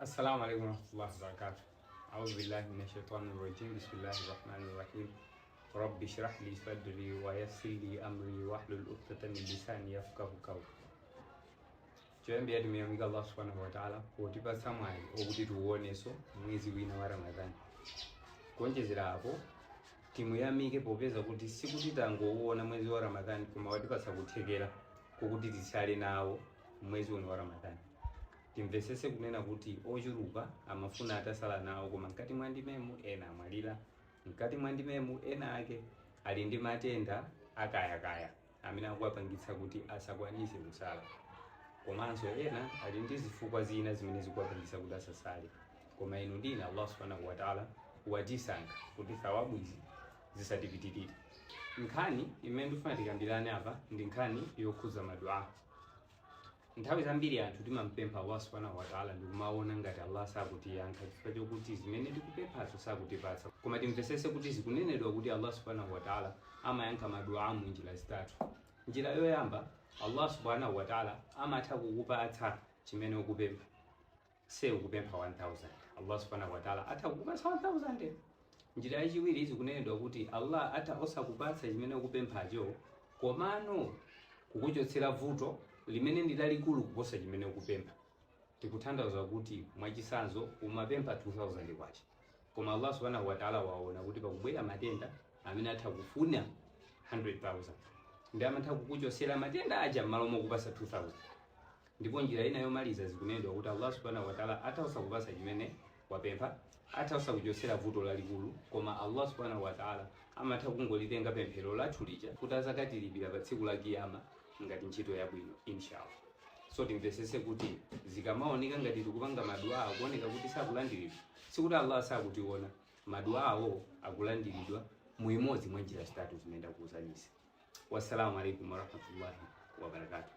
السلام عليكم ورحمة الله وبركاته. أعوذ بالله من الشيطان الرجيم. بسم الله الرحمن الرحيم. رب اشرح لي صدري ويسر لي أمري واحلل عقدة من لساني يفقهوا قولي. Tuambia tumeyamika Allah subhanahu wa ta'ala kutipa samai okuti tuwoneso mwezi wina wa Ramadhani. Kuonjezera apo timuyamike popeza kuti sikuti tangouona mwezi wa Ramadhani koma watipasa kuthekera kokuti tisale nawo mwezi uno wa Ramadhani. Timvesese kunena kuti ochuluka amafuna atasala nawo koma mkati mwa ndimemu ena amwalira, mkati mwa ndimemu ena ake ali ndi matenda akayakaya amene akuwapangitsa kuti asakwanise kusala, komanso ena ali ndi zifukwa zina zimene zikuwapangitsa kuti asasale. Koma inu ndine Allah subhanahu wa ta'ala watisankha kuti thawabu izi zisatipitirire. Nkhani imene ndifuna tikambirane apa ndi nkhani yokhuza madua. Nthawi zambiri anthu timampempha Allah subhanahu wa ta'ala ndikumaona ngati Allah sakutiyankha chifukwa chokuti zimene tikupemphazo sakutipatsa. Koma timvesese kuti zikunenedwa kuti Allah subhanahu wa ta'ala amayankha madua mu njira zitatu. Njira yoyamba, Allah subhanahu wa ta'ala amatha kukupatsa chimene ukupempha. Se ukupempha 1000, Allah subhanahu wa ta'ala atha kukupatsa 1000. Njira yachiwiri zikunenedwa kuti Allah atha osakupatsa chimene ukupemphacho komano kukuchotsera vuto limene ndi lalikulu kuposa chimene ukupempha. Tikutanthauza kuti mwachisanzo umapempha 2000 kwacha, koma Allah subhanahu wa ta'ala waona kuti pakubwera matenda amene atha kufuna 100,000 ndi amatha kukuchotsera matenda aja m'malo mokupasa 2000. Ndipo njira ina yomaliza zikunenedwa kuti Allah subhanahu wa ta'ala atha osakupatsa chimene wapempha, atha osakuchotsera vuto lalikulu, koma Allah subhanahu wa ta'ala amatha kungolitenga pemphero lathu lija kuti azakatilipira pa tsiku la kiyama ngati ntchito yabwino inshallah. So timvesese kuti zikamaoneka ngati tikupanga madua akuoneka kuti sakulandiridwa, sikuti Allah sakutiona, madua awo akulandiridwa mu imodzi mwa njira zitatu zimene ndakuwuzanisa. Wassalamu alaikum warahmatullahi wabarakatuh.